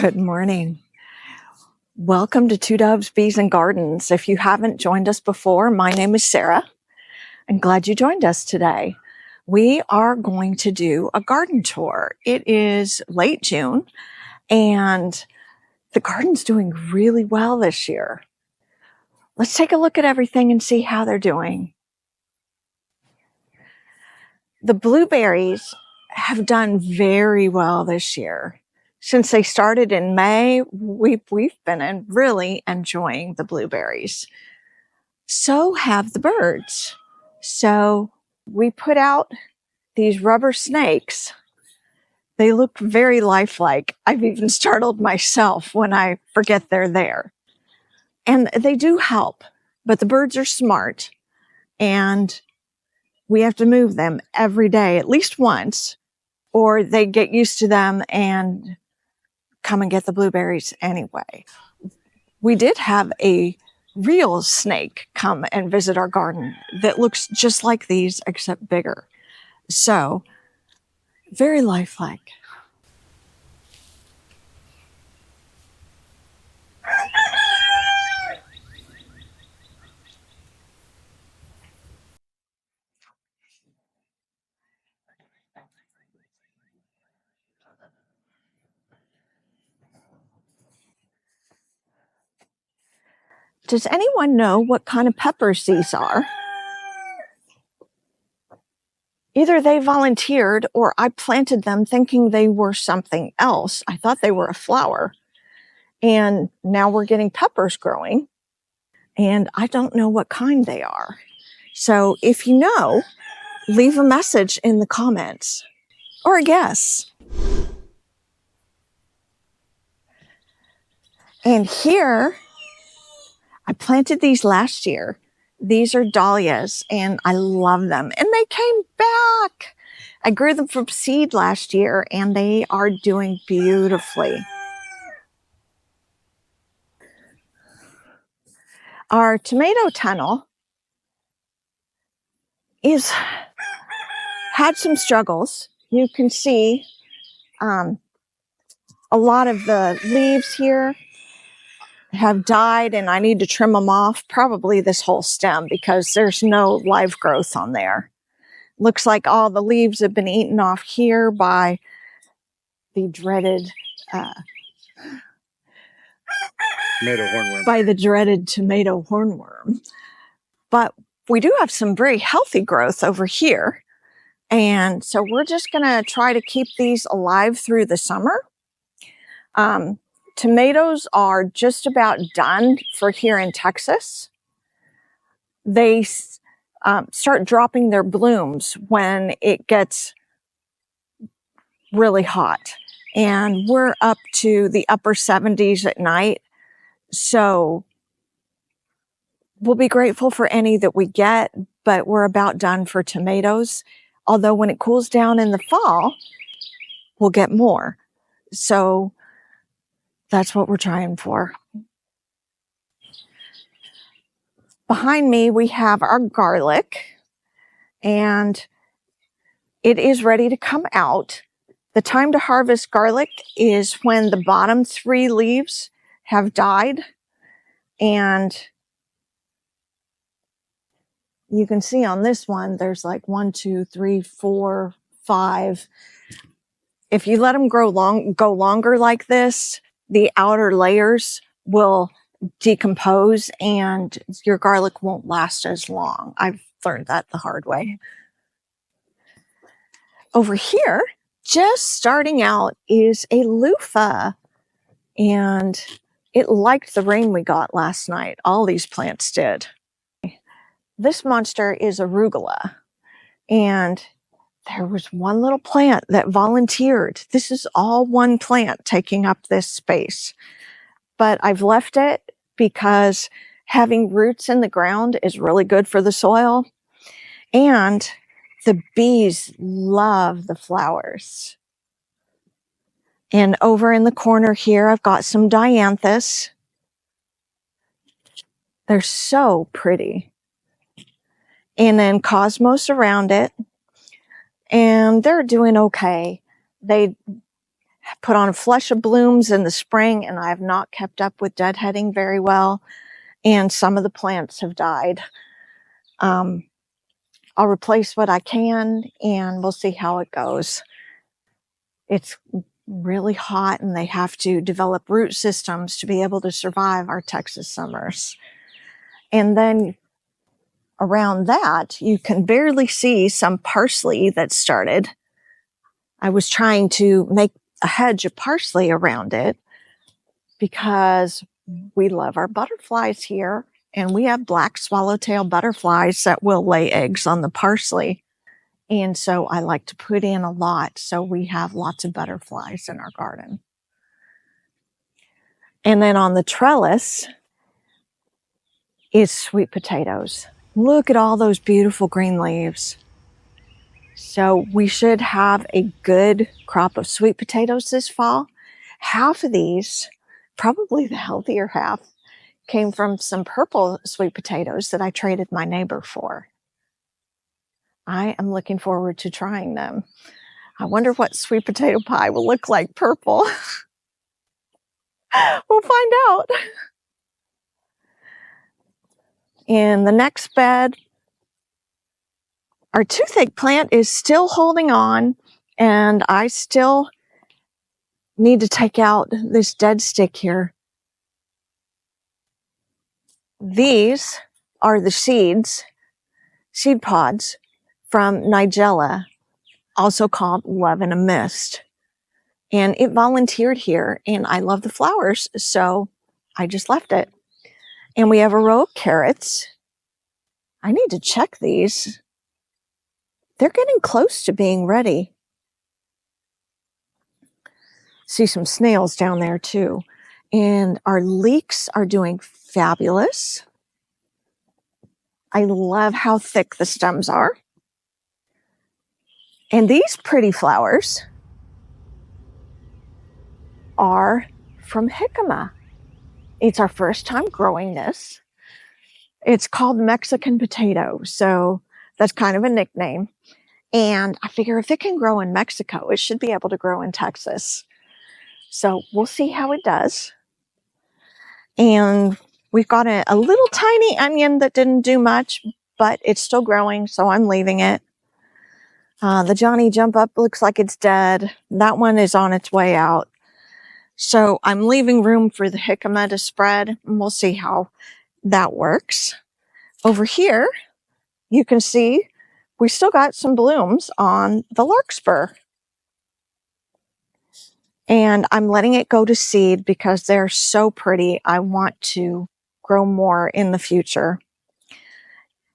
Good morning. Welcome to Two Doves, Bees, and Gardens. If you haven't joined us before, my name is Sarah. I'm glad you joined us today. We are going to do a garden tour. It is late June, and the garden's doing really well this year. Let's take a look at everything and see how they're doing. The blueberries have done very well this year. Since they started in May, we've been really enjoying the blueberries. So have the birds. So we put out these rubber snakes. They look very lifelike. I've even startled myself when I forget they're there. And they do help, but the birds are smart, and we have to move them every day, at least once, or they get used to them and come and get the blueberries anyway. We did have a real snake come and visit our garden that looks just like these, except bigger. So, very lifelike. Does anyone know what kind of peppers these are? Either they volunteered or I planted them thinking they were something else. I thought they were a flower. And now we're getting peppers growing, and I don't know what kind they are. So if you know, leave a message in the comments or a guess. And here, I planted these last year. These are dahlias, and I love them. And they came back. I grew them from seed last year, and they are doing beautifully. Our tomato tunnel had some struggles. You can see a lot of the leaves here have died, and I need to trim them off, probably this whole stem, because there's no live growth on there. Looks like all the leaves have been eaten off here by the dreaded tomato hornworm. But we do have some very healthy growth over here, and so we're just going to try to keep these alive through the summer. Tomatoes are just about done for here in Texas. They start dropping their blooms when it gets really hot. And we're up to the upper 70s at night. So we'll be grateful for any that we get, but we're about done for tomatoes. Although when it cools down in the fall, we'll get more. So that's what we're trying for. Behind me, we have our garlic, and it is ready to come out. The time to harvest garlic is when the bottom 3 leaves have died, and you can see on this one, there's like 1, 2, 3, 4, 5. If you let them go longer like this, the outer layers will decompose and your garlic won't last as long. I've learned that the hard way. Over here, just starting out, is a loofah, and it liked the rain we got last night. All these plants did. This monster is arugula, and there was one little plant that volunteered. This is all one plant taking up this space, but I've left it because having roots in the ground is really good for the soil, and the bees love the flowers. And over in the corner here, I've got some dianthus. They're so pretty. And then cosmos around it. And they're doing okay. They put on a flush of blooms in the spring, and I have not kept up with deadheading very well, and some of the plants have died. I'll replace what I can, and we'll see how it goes. It's really hot, and they have to develop root systems to be able to survive our Texas summers. And then around that, you can barely see some parsley that started. I was trying to make a hedge of parsley around it because we love our butterflies here, and we have black swallowtail butterflies that will lay eggs on the parsley. And so I like to put in a lot so we have lots of butterflies in our garden. And then on the trellis is sweet potatoes. Look at all those beautiful green leaves. So we should have a good crop of sweet potatoes this fall. Half of these, probably the healthier half, came from some purple sweet potatoes that I traded my neighbor for. I am looking forward to trying them. I wonder what sweet potato pie will look like purple. We'll find out. In the next bed, our toothache plant is still holding on, and I still need to take out this dead stick here. These are the seed pods from Nigella, also called Love in a Mist. And it volunteered here, and I love the flowers, so I just left it. And we have a row of carrots. I need to check these. They're getting close to being ready. See some snails down there too. And our leeks are doing fabulous. I love how thick the stems are. And these pretty flowers are from jicama. It's our first time growing this. It's called Mexican potato, so that's kind of a nickname. And I figure if it can grow in Mexico, it should be able to grow in Texas. So we'll see how it does. And we've got a little tiny onion that didn't do much, but it's still growing, so I'm leaving it. The Johnny Jump Up looks like it's dead. That one is on its way out. So I'm leaving room for the jicama to spread, and we'll see how that works. Over here, you can see we still got some blooms on the larkspur. And I'm letting it go to seed because they're so pretty. I want to grow more in the future.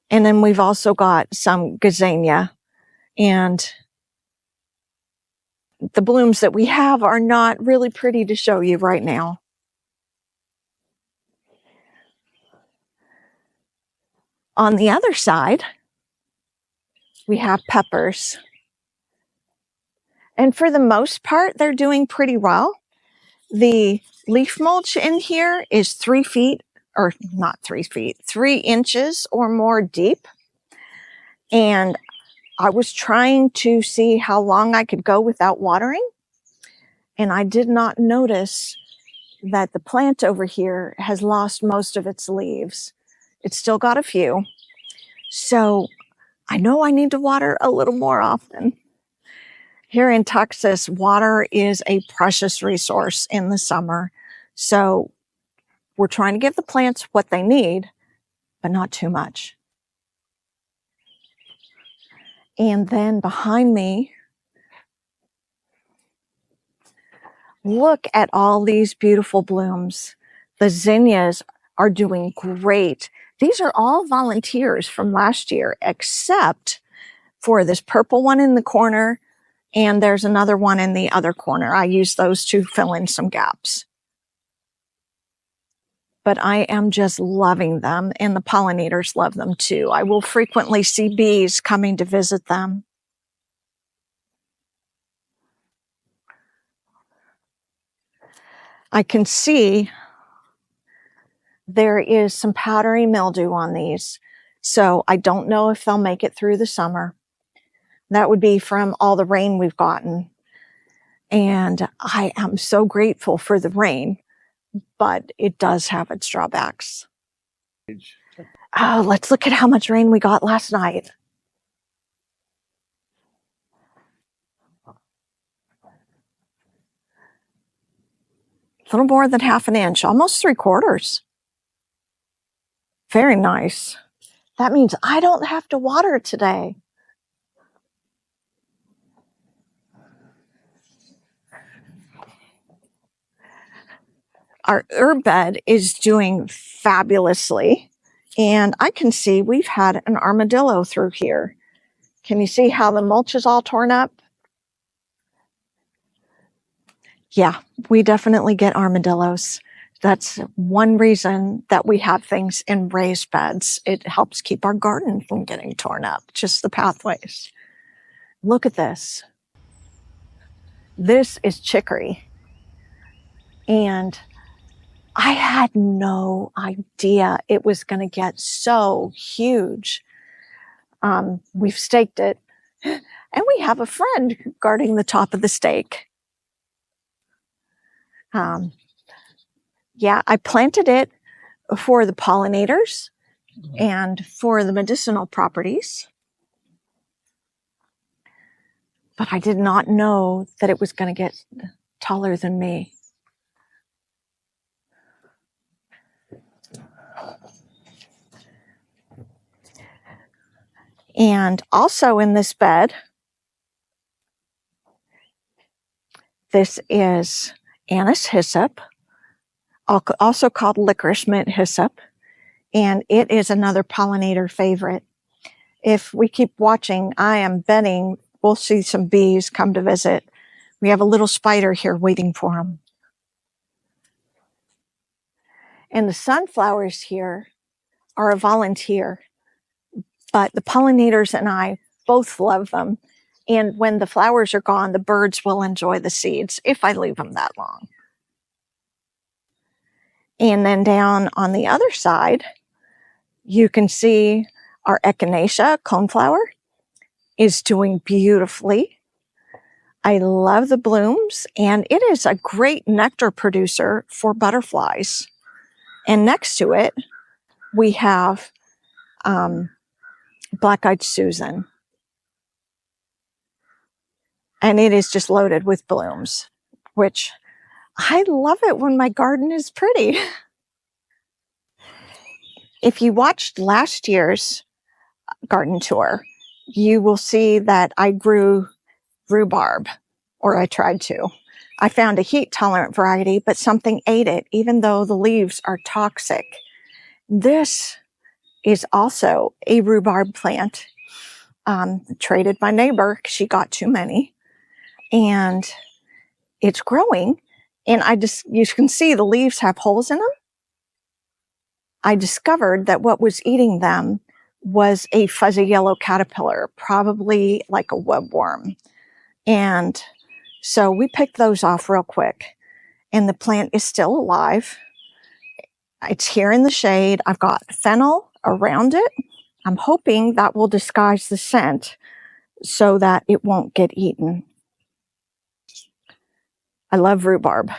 And then we've also got some gazania. And the blooms that we have are not really pretty to show you right now. On the other side, we have peppers. And for the most part, they're doing pretty well. The leaf mulch in here is 3 feet, or not 3 feet, 3 inches or more deep. And I was trying to see how long I could go without watering. And I did not notice that the plant over here has lost most of its leaves. It's still got a few. So I know I need to water a little more often. Here in Texas, water is a precious resource in the summer. So we're trying to give the plants what they need, but not too much. And then behind me, look at all these beautiful blooms. The zinnias are doing great. These are all volunteers from last year, except for this purple one in the corner, and there's another one in the other corner. I use those to fill in some gaps. But I am just loving them, and the pollinators love them too. I will frequently see bees coming to visit them. I can see there is some powdery mildew on these, so I don't know if they'll make it through the summer. That would be from all the rain we've gotten. And I am so grateful for the rain, but it does have its drawbacks. Oh, let's look at how much rain we got last night. A little more than half an inch, almost 3/4. Very nice. That means I don't have to water today. Our herb bed is doing fabulously. And I can see we've had an armadillo through here. Can you see how the mulch is all torn up? Yeah, we definitely get armadillos. That's one reason that we have things in raised beds. It helps keep our garden from getting torn up, just the pathways. Look at this. This is chicory. And I had no idea it was going to get so huge. We've staked it, and we have a friend guarding the top of the stake. Yeah, I planted it for the pollinators and for the medicinal properties. But I did not know that it was going to get taller than me. And also in this bed, this is anise hyssop, also called licorice mint hyssop. And it is another pollinator favorite. If we keep watching, I am betting we'll see some bees come to visit. We have a little spider here waiting for them. And the sunflowers here are a volunteer, but the pollinators and I both love them. And when the flowers are gone, the birds will enjoy the seeds if I leave them that long. And then down on the other side, you can see our echinacea coneflower is doing beautifully. I love the blooms, and it is a great nectar producer for butterflies. And next to it, we have black-eyed Susan. And it is just loaded with blooms, which I love it when my garden is pretty. If you watched last year's garden tour, you will see that I grew rhubarb, or I tried to. I found a heat-tolerant variety, but something ate it, even though the leaves are toxic. This is also a rhubarb plant, traded my neighbor. She got too many, and it's growing. And you can see the leaves have holes in them. I discovered that what was eating them was a fuzzy yellow caterpillar, probably like a webworm. And so we picked those off real quick, and the plant is still alive. It's here in the shade. I've got fennel around it. I'm hoping that will disguise the scent so that it won't get eaten. I love rhubarb.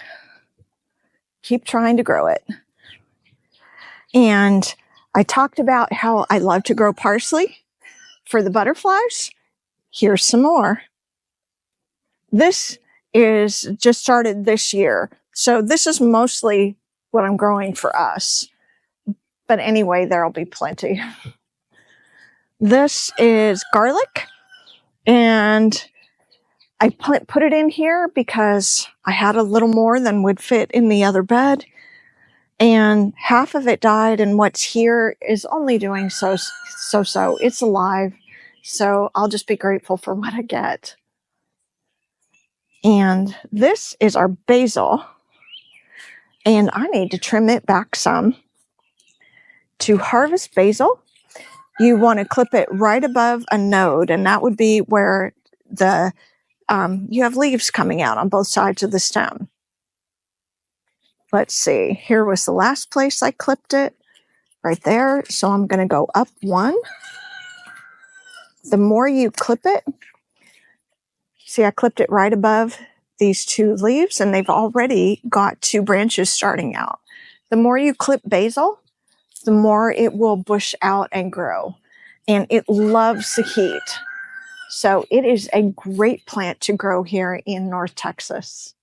Keep trying to grow it. And I talked about how I love to grow parsley for the butterflies. Here's some more. This is just started this year. So this is mostly what I'm growing for us. But anyway, there'll be plenty. This is garlic. And I put it in here because I had a little more than would fit in the other bed. And half of it died, and what's here is only doing so. It's alive. So I'll just be grateful for what I get. And this is our basil. And I need to trim it back some. To harvest basil, you want to clip it right above a node, and that would be where you have leaves coming out on both sides of the stem. Let's see, here was the last place I clipped it, right there. So I'm going to go up one. The more you clip it, see, I clipped it right above these 2 leaves, and they've already got 2 branches starting out. The more you clip basil, the more it will bush out and grow. And it loves the heat. So it is a great plant to grow here in North Texas.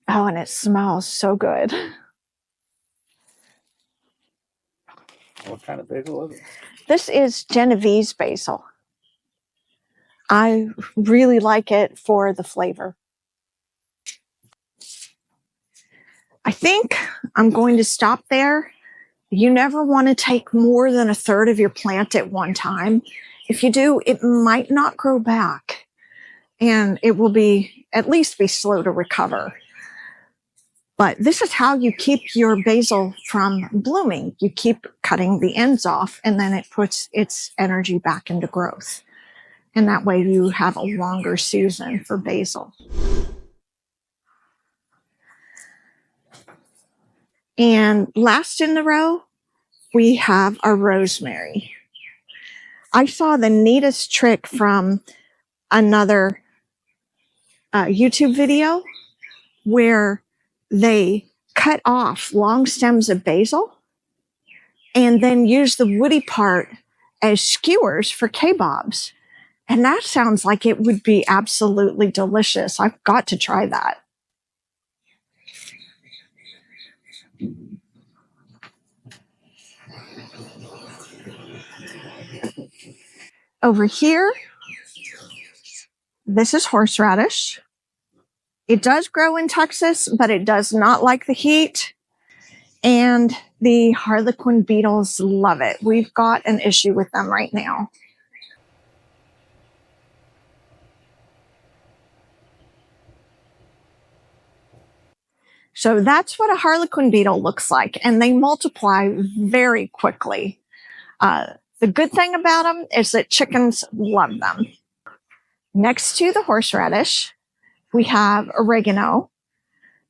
Oh, and it smells so good. What kind of basil is it? This is Genovese basil. I really like it for the flavor. I think I'm going to stop there. You never want to take more than 1/3 of your plant at one time. If you do, it might not grow back, and it will at least be slow to recover. But this is how you keep your basil from blooming. You keep cutting the ends off, and then it puts its energy back into growth. And that way you have a longer season for basil. And last in the row, we have our rosemary. I saw the neatest trick from another YouTube video where they cut off long stems of basil and then use the woody part as skewers for kebabs. And that sounds like it would be absolutely delicious. I've got to try that. Over here, this is horseradish. It does grow in Texas, but it does not like the heat. And the harlequin beetles love it. We've got an issue with them right now. So that's what a harlequin beetle looks like, and they multiply very quickly. The good thing about them is that chickens love them. Next to the horseradish, we have oregano.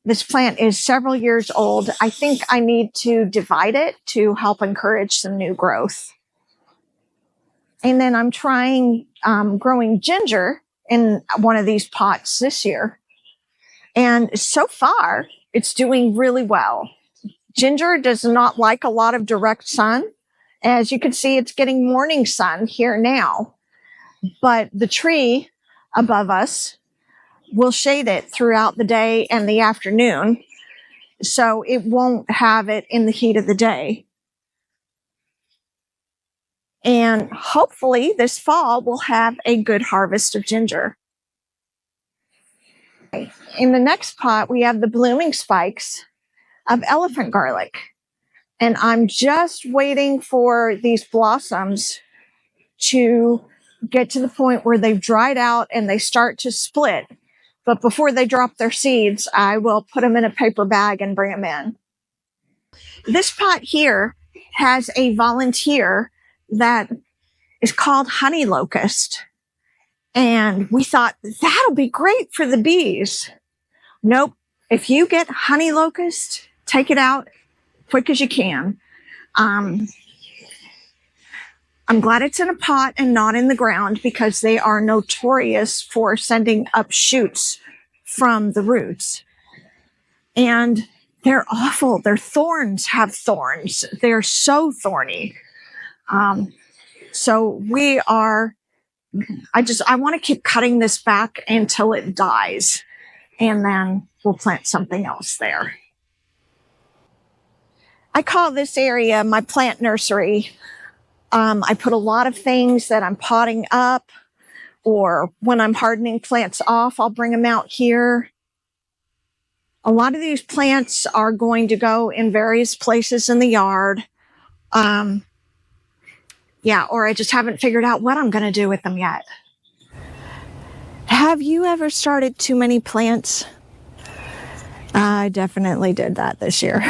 This plant is several years old. I think I need to divide it to help encourage some new growth. And then I'm trying growing ginger in one of these pots this year. And so far, it's doing really well. Ginger does not like a lot of direct sun. As you can see, it's getting morning sun here now. But the tree above us will shade it throughout the day and the afternoon, so it won't have it in the heat of the day. And hopefully this fall we'll have a good harvest of ginger. In the next pot, we have the blooming spikes of elephant garlic. And I'm just waiting for these blossoms to get to the point where they've dried out and they start to split. But before they drop their seeds, I will put them in a paper bag and bring them in. This pot here has a volunteer that is called honey locust. And we thought, that'll be great for the bees. Nope. If you get honey locust, take it out quick as you can. I'm glad it's in a pot and not in the ground because they are notorious for sending up shoots from the roots. And they're awful. Their thorns have thorns. They're so thorny. So I want to keep cutting this back until it dies. And then we'll plant something else there. I call this area my plant nursery. I put a lot of things that I'm potting up, or when I'm hardening plants off, I'll bring them out here. A lot of these plants are going to go in various places in the yard. Or I just haven't figured out what I'm going to do with them yet. Have you ever started too many plants? I definitely did that this year.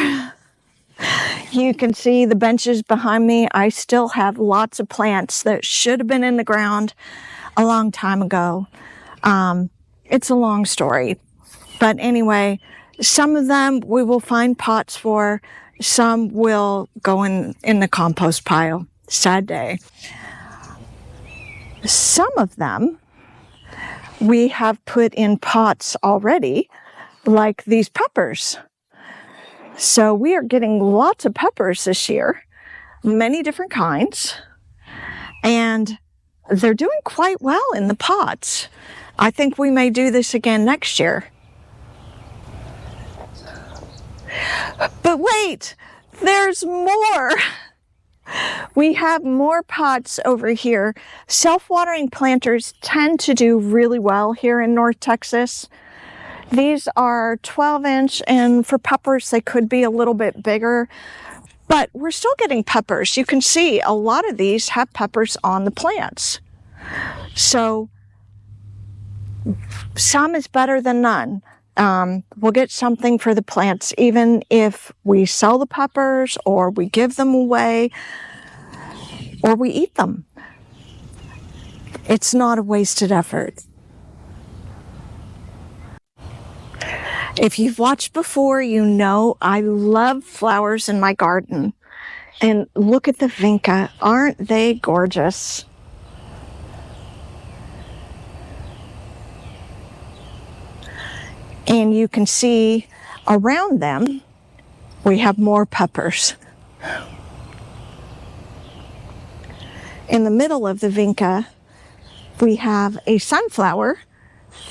You can see the benches behind me. I still have lots of plants that should have been in the ground a long time ago. It's a long story. But anyway, some of them we will find pots for. Some will go in the compost pile. Sad day. Some of them we have put in pots already, like these peppers. So we are getting lots of peppers this year, many different kinds, and they're doing quite well in the pots. I think we may do this again next year. But wait, there's more. We have more pots over here. Self-watering planters tend to do really well here in North Texas. These are 12-inch, and for peppers, they could be a little bit bigger, but we're still getting peppers. You can see a lot of these have peppers on the plants. So some is better than none. We'll get something for the plants, even if we sell the peppers or we give them away or we eat them. It's not a wasted effort. If you've watched before, you know I love flowers in my garden. And look at the vinca. Aren't they gorgeous? And you can see around them, we have more peppers. In the middle of the vinca, we have a sunflower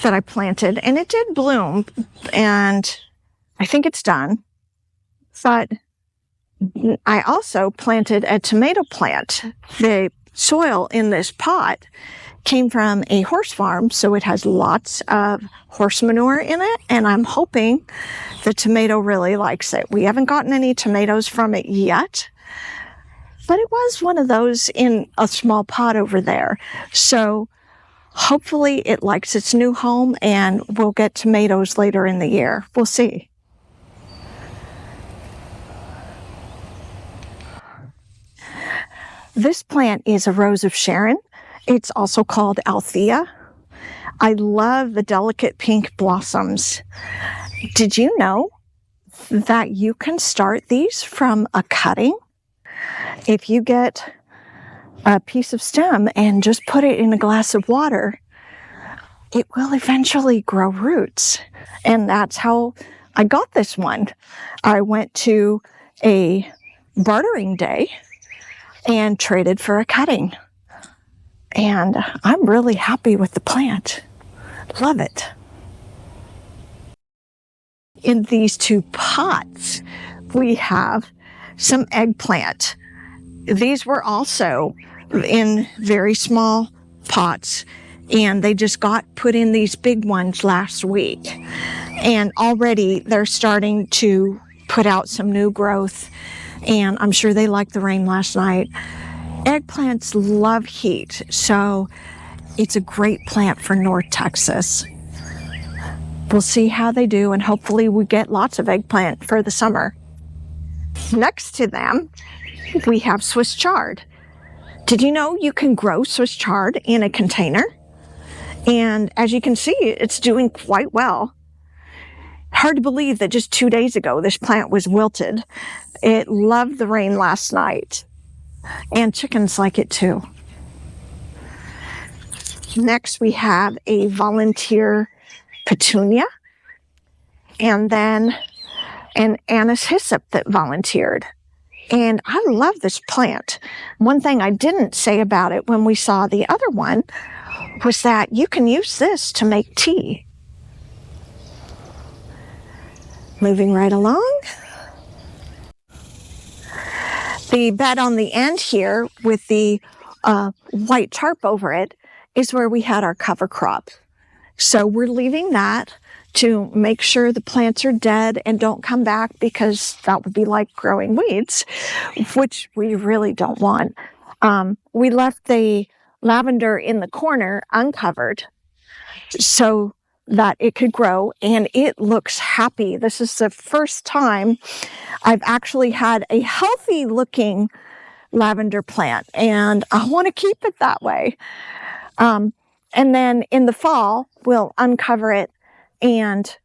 that I planted, and it did bloom, and I think it's done. But I also planted a tomato plant. The soil in this pot came from a horse farm, so it has lots of horse manure in it, and I'm hoping the tomato really likes it. We haven't gotten any tomatoes from it yet, but it was one of those in a small pot over there. So hopefully it likes its new home and we'll get tomatoes later in the year. We'll see. This plant is a rose of Sharon. It's also called Althea. I love the delicate pink blossoms. Did you know that you can start these from a cutting? If you get a piece of stem and just put it in a glass of water, it will eventually grow roots. And that's how I got this one. I went to a bartering day and traded for a cutting. And I'm really happy with the plant. Love it. In these two pots, we have some eggplant. These were also in very small pots, and they just got put in these big ones last week. And already they're starting to put out some new growth, and I'm sure they liked the rain last night. Eggplants love heat, so it's a great plant for North Texas. We'll see how they do, and hopefully we get lots of eggplant for the summer. Next to them, we have Swiss chard. Did you know you can grow Swiss chard in a container? And as you can see, it's doing quite well. Hard to believe that just 2 days ago, this plant was wilted. It loved the rain last night, and chickens like it too. Next, we have a volunteer petunia, and then an anise hyssop that volunteered. And I love this plant. One thing I didn't say about it when we saw the other one was that you can use this to make tea. Moving right along. The bed on the end here with the white tarp over it is where we had our cover crop. So we're leaving that to make sure the plants are dead and don't come back, because that would be like growing weeds, which we really don't want. We left the lavender in the corner uncovered so that it could grow, and it looks happy. This is the first time I've actually had a healthy looking lavender plant, and I want to keep it that way. And then in the fall, we'll uncover it and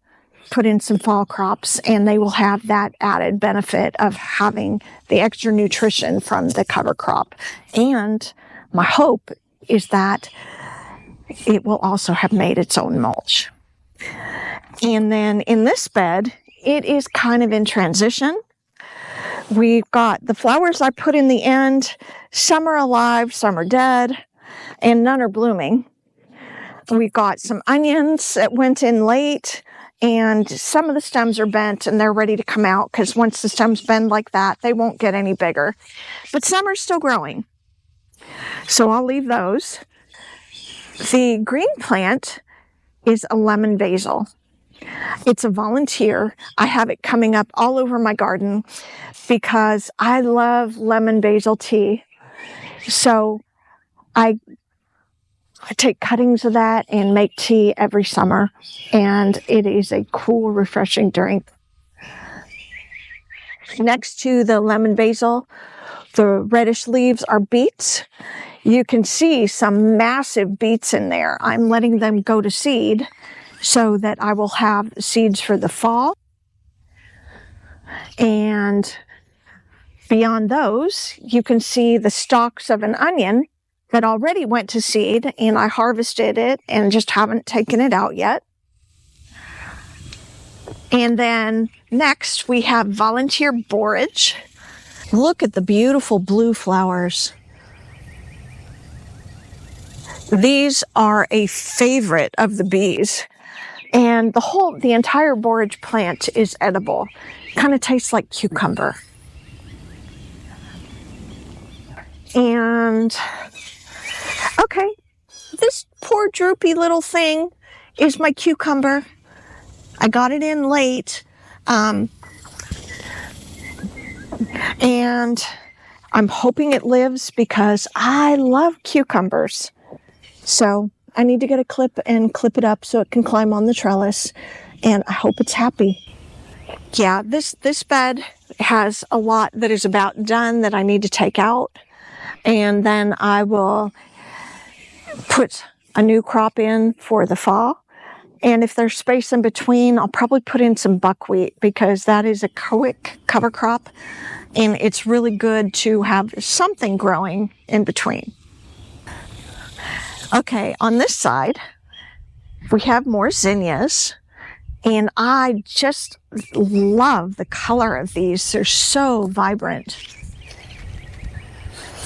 put in some fall crops, and they will have that added benefit of having the extra nutrition from the cover crop. And my hope is that it will also have made its own mulch. And then in this bed, it is kind of in transition. We've got the flowers I put in the end. Some are alive, some are dead, and none are blooming. We've got some onions that went in late, and some of the stems are bent and they're ready to come out because once the stems bend like that, they won't get any bigger. But some are still growing. So I'll leave those. The green plant is a lemon basil. It's a volunteer. I have it coming up all over my garden because I love lemon basil tea. So I take cuttings of that and make tea every summer. And it is a cool, refreshing drink. Next to the lemon basil, the reddish leaves are beets. You can see some massive beets in there. I'm letting them go to seed so that I will have seeds for the fall. And beyond those, you can see the stalks of an onion that already went to seed, and I harvested it and just haven't taken it out yet. And then next we have volunteer borage. Look at the beautiful blue flowers. These are a favorite of the bees. And the entire borage plant is edible. Kind of tastes like cucumber. And, okay, this poor droopy little thing is my cucumber. I got it in late. And I'm hoping it lives because I love cucumbers. So I need to get a clip and clip it up so it can climb on the trellis, and I hope it's happy. Yeah, this bed has a lot that is about done that I need to take out, and then I will put a new crop in for the fall. And if there's space in between, I'll probably put in some buckwheat because that is a quick cover crop, and it's really good to have something growing in between. Okay, on this side, we have more zinnias, and I just love the color of these. They're so vibrant.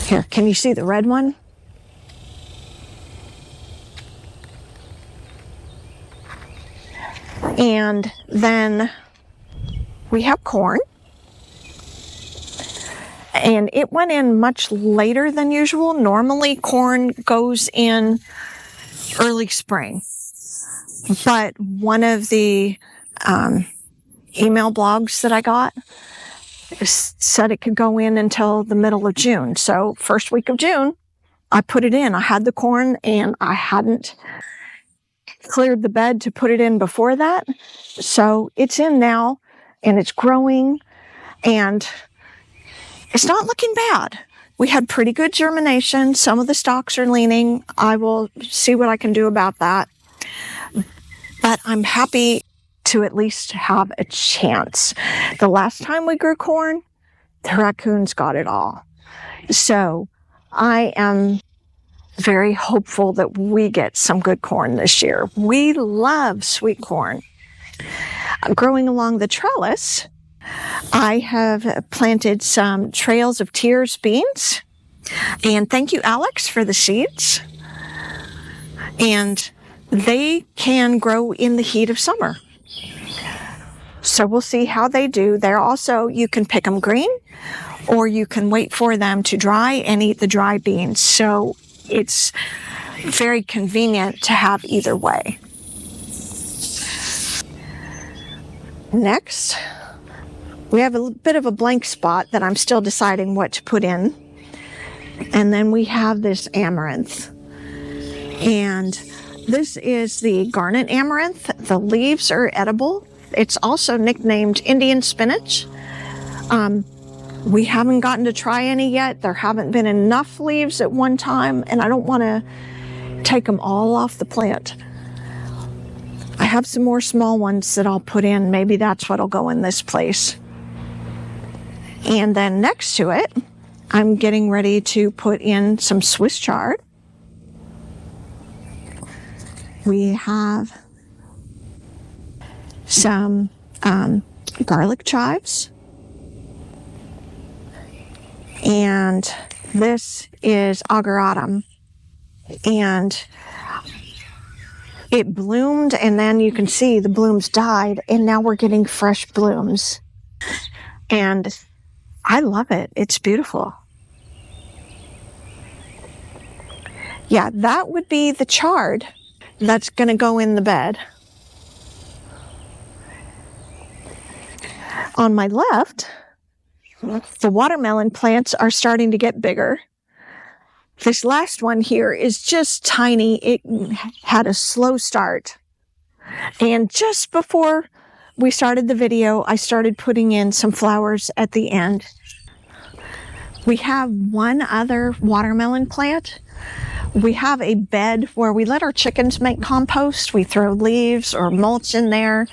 Here, can you see the red one? And then we have corn. And it went in much later than usual. Normally, corn goes in early spring. But one of the email blogs that I got said it could go in until the middle of June. So first week of June, I put it in. I had the corn and I hadn't cleared the bed to put it in before that. So it's in now and it's growing and it's not looking bad. We had pretty good germination. Some of the stalks are leaning. I will see what I can do about that. But I'm happy to at least have a chance. The last time we grew corn, the raccoons got it all. So I am very hopeful that we get some good corn this year. We love sweet corn. Growing along the trellis, I have planted some Trails of Tears beans. And thank you, Alex, for the seeds. And they can grow in the heat of summer. So we'll see how they do. They're also, you can pick them green, or you can wait for them to dry and eat the dry beans. So it's very convenient to have either way. Next, we have a bit of a blank spot that I'm still deciding what to put in. And then we have this amaranth. And this is the garnet amaranth. The leaves are edible. It's also nicknamed Indian spinach. We haven't gotten to try any yet. There haven't been enough leaves at one time, and I don't want to take them all off the plant. I have some more small ones that I'll put in. Maybe that's what'll go in this place. And then next to it, I'm getting ready to put in some Swiss chard. We have some garlic chives. And this is ageratum. And it bloomed, and then you can see the blooms died, and now we're getting fresh blooms. And I love it. It's beautiful. Yeah, that would be the chard that's going to go in the bed. On my left, the watermelon plants are starting to get bigger. This last one here is just tiny. It had a slow start. And just before we started the video, I started putting in some flowers at the end. We have one other watermelon plant. We have a bed where we let our chickens make compost. We throw leaves or mulch in there,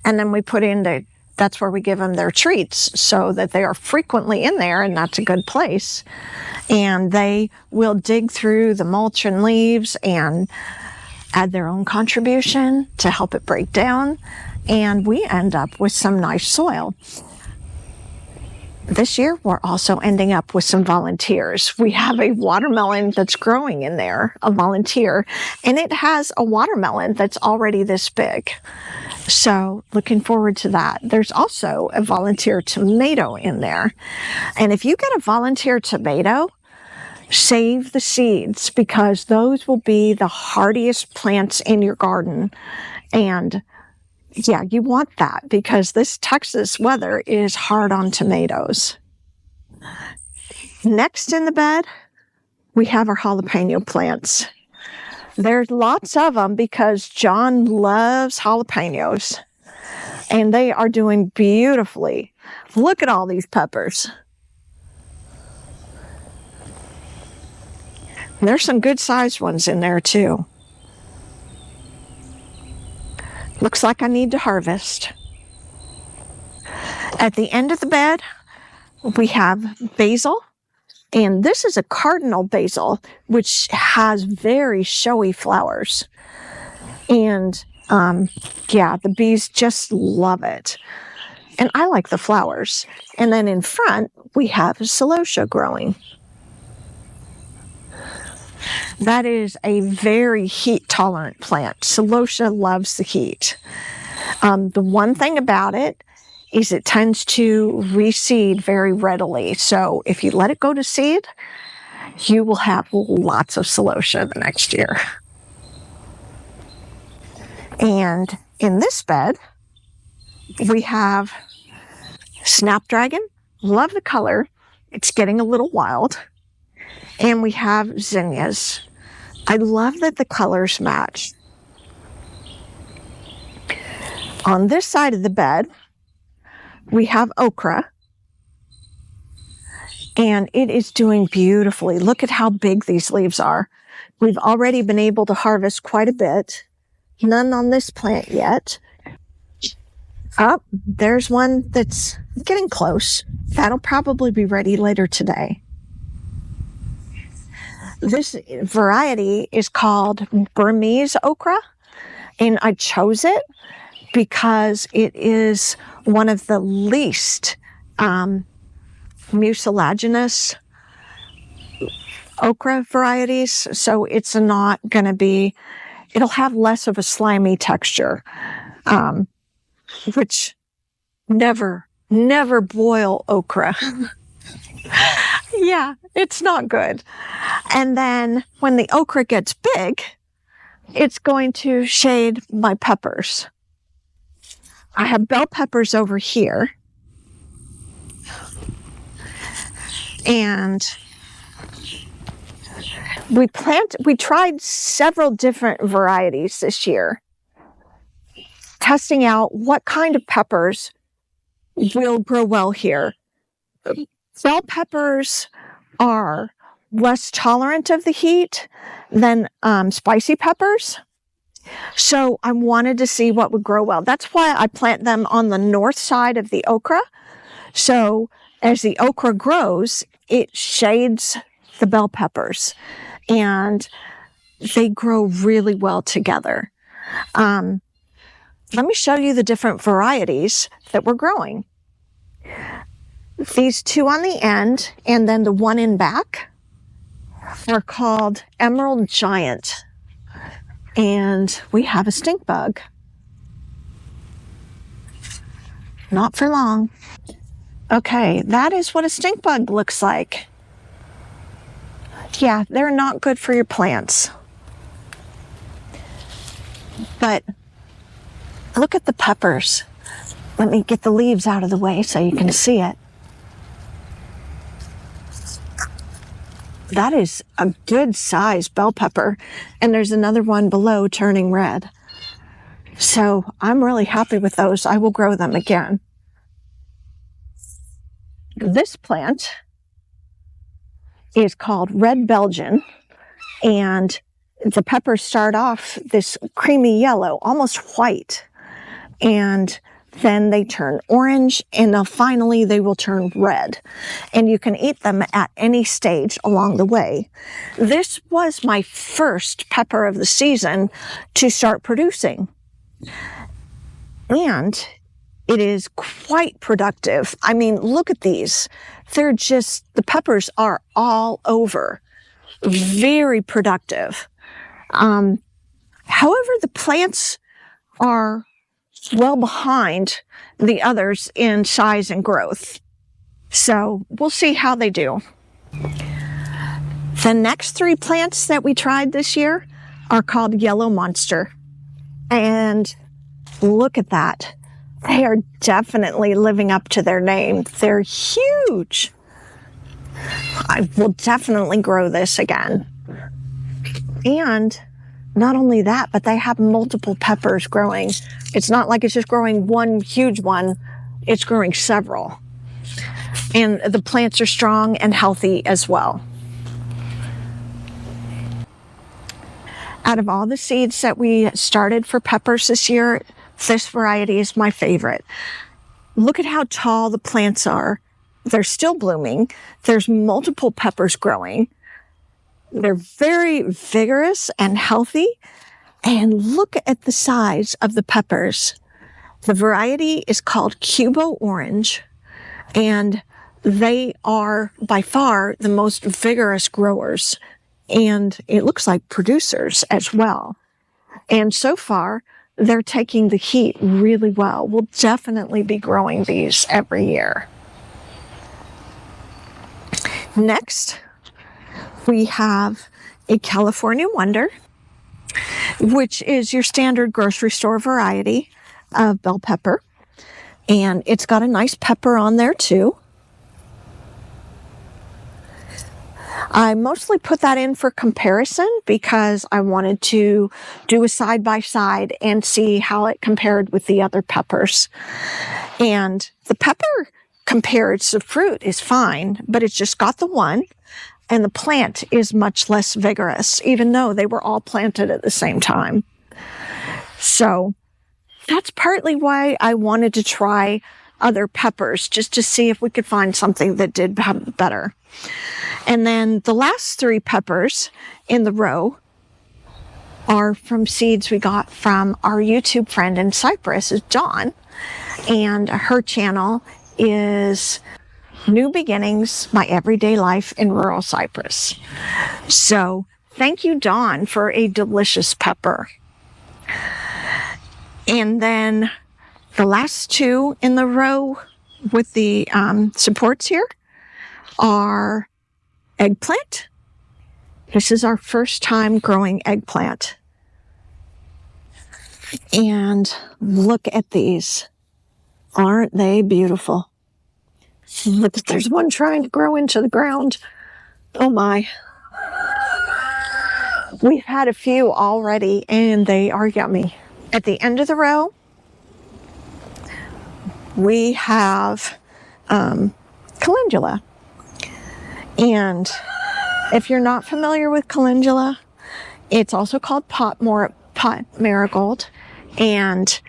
and then we put in that's where we give them their treats so that they are frequently in there, and that's a good place. And they will dig through the mulch and leaves and add their own contribution to help it break down. And we end up with some nice soil. This year, we're also ending up with some volunteers. We have a watermelon that's growing in there, a volunteer, and it has a watermelon that's already this big. So looking forward to that. There's also a volunteer tomato in there. And if you get a volunteer tomato, save the seeds, because those will be the hardiest plants in your garden. And yeah, you want that because this Texas weather is hard on tomatoes. Next in the bed, we have our jalapeno plants. There's lots of them because John loves jalapenos, and they are doing beautifully. Look at all these peppers. There's some good sized ones in there too. Looks like I need to harvest. At the end of the bed, we have basil. And this is a cardinal basil, which has very showy flowers. And yeah, the bees just love it. And I like the flowers. And then in front, we have celosia growing. That is a very heat-tolerant plant. Celosia loves the heat. The one thing about it is it tends to reseed very readily. So if you let it go to seed, you will have lots of celosia the next year. And in this bed, we have snapdragon. Love the color. It's getting a little wild. And we have zinnias. I love that the colors match. On this side of the bed, we have okra. And it is doing beautifully. Look at how big these leaves are. We've already been able to harvest quite a bit. None on this plant yet. Oh, there's one that's getting close. That'll probably be ready later today. This variety is called Burmese okra, and I chose it because it is one of the least mucilaginous okra varieties, so it's not going to be, it'll have less of a slimy texture, which never boil okra. Yeah, it's not good. And then when the okra gets big, it's going to shade my peppers. I have bell peppers over here. And we tried several different varieties this year, testing out what kind of peppers will grow well here. Bell peppers are less tolerant of the heat than spicy peppers. So I wanted to see what would grow well. That's why I plant them on the north side of the okra. So as the okra grows, it shades the bell peppers, and they grow really well together. Let me show you the different varieties that we're growing. These two on the end and then the one in back are called Emerald Giant. And we have a stink bug. Not for long. Okay, that is what a stink bug looks like. Yeah, they're not good for your plants. But look at the peppers. Let me get the leaves out of the way so you can see it. That is a good size bell pepper. And there's another one below turning red. So I'm really happy with those. I will grow them again. This plant is called Red Belgian, and the peppers start off this creamy yellow, almost white, and then they turn orange, and finally they will turn red, and you can eat them at any stage along the way. This was my first pepper of the season to start producing, and it is quite productive. I mean, look at these. They're just, the peppers are all over. Very productive. However, the plants are well behind the others in size and growth. So we'll see how they do. The next three plants that we tried this year are called Yellow Monster. And look at that. They are definitely living up to their name. They're huge. I will definitely grow this again. And not only that, but they have multiple peppers growing. It's not like it's just growing one huge one. It's growing several. And the plants are strong and healthy as well. Out of all the seeds that we started for peppers this year, this variety is my favorite. Look at how tall the plants are. They're still blooming. There's multiple peppers growing. They're very vigorous and healthy. And look at the size of the peppers. The variety is called Cubo Orange, and they are by far the most vigorous growers. And it looks like producers as well. And so far, they're taking the heat really well. We'll definitely be growing these every year. Next, we have a California Wonder, which is your standard grocery store variety of bell pepper. And it's got a nice pepper on there too. I mostly put that in for comparison because I wanted to do a side-by-side and see how it compared with the other peppers. And the pepper compared to fruit is fine, but it's just got the one, and the plant is much less vigorous, even though they were all planted at the same time. So that's partly why I wanted to try other peppers, just to see if we could find something that did better. And then the last three peppers in the row are from seeds we got from our YouTube friend in Cyprus, is Dawn. And her channel is New Beginnings, My Everyday Life in Rural Cyprus. So thank you, Dawn, for a delicious pepper. And then the last two in the row with the supports here are eggplant. This is our first time growing eggplant. And look at these. Aren't they beautiful? Look, there's one trying to grow into the ground. Oh my. We've had a few already and they are yummy. At the end of the row, we have calendula. And if you're not familiar with calendula, it's also called pot marigold. And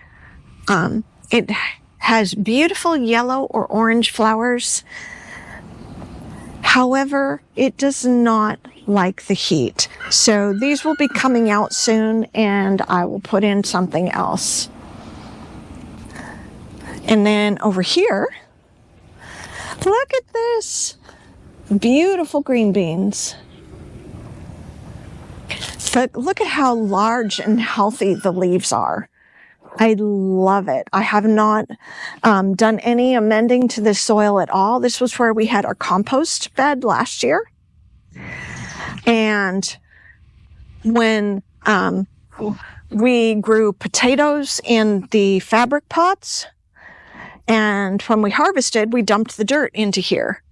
it has beautiful yellow or orange flowers. However, it does not like the heat. So these will be coming out soon, and I will put in something else. And then over here, look at this. Beautiful green beans. But look at how large and healthy the leaves are. I love it. I have not done any amending to the soil at all. This was where we had our compost bed last year. And when we grew potatoes in the fabric pots, and when we harvested, we dumped the dirt into here.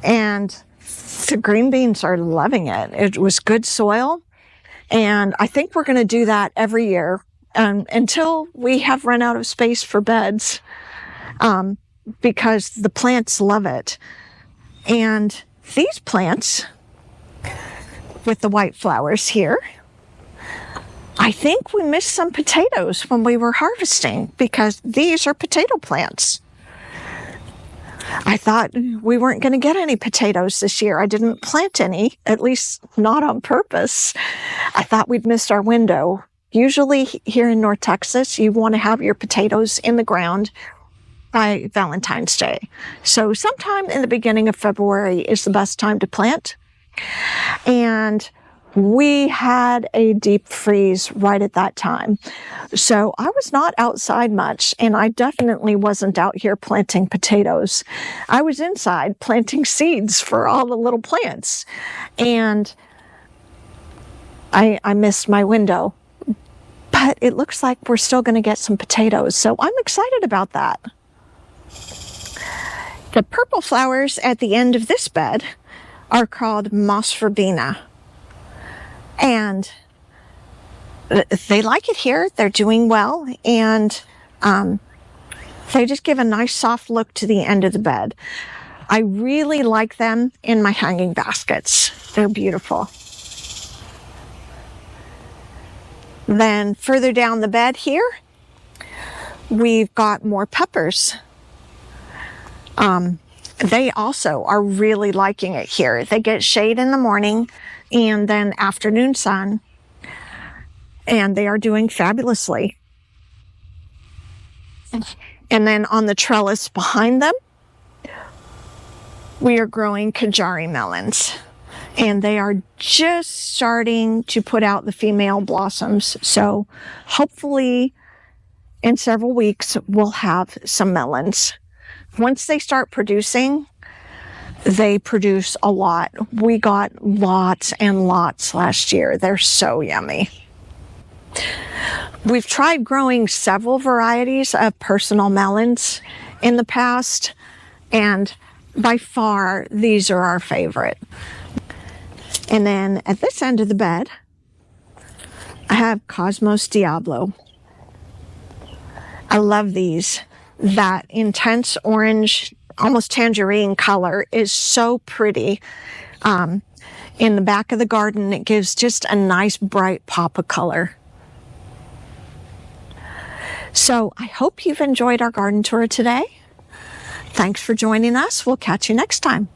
And the green beans are loving it. It was good soil. And I think we're going to do that every year until we have run out of space for beds, because the plants love it. And these plants with the white flowers here, I think we missed some potatoes when we were harvesting, because these are potato plants. I thought we weren't going to get any potatoes this year. I didn't plant any, at least not on purpose. I thought we'd missed our window. Usually here in North Texas, you want to have your potatoes in the ground by Valentine's Day. So sometime in the beginning of February is the best time to plant. And we had a deep freeze right at that time. So I was not outside much, and I definitely wasn't out here planting potatoes. I was inside planting seeds for all the little plants. And I missed my window. But it looks like we're still going to get some potatoes, so I'm excited about that. The purple flowers at the end of this bed are called moss verbena. And they like it here. They're doing well. And they just give a nice soft look to the end of the bed. I really like them in my hanging baskets. They're beautiful. Then further down the bed here, we've got more peppers. They also are really liking it here. They get shade in the morning and then afternoon sun, and they are doing fabulously. And then on the trellis behind them, we are growing Kajari melons, and they are just starting to put out the female blossoms. So hopefully in several weeks, we'll have some melons. Once they start producing, they produce a lot. We got lots and lots last year. They're so yummy. We've tried growing several varieties of personal melons in the past, and by far, these are our favorite. And then at this end of the bed, I have Cosmos Diablo. I love these. That intense orange, almost tangerine color is so pretty. In the back of the garden, it gives just a nice bright pop of color. So I hope you've enjoyed our garden tour today. Thanks for joining us. We'll catch you next time.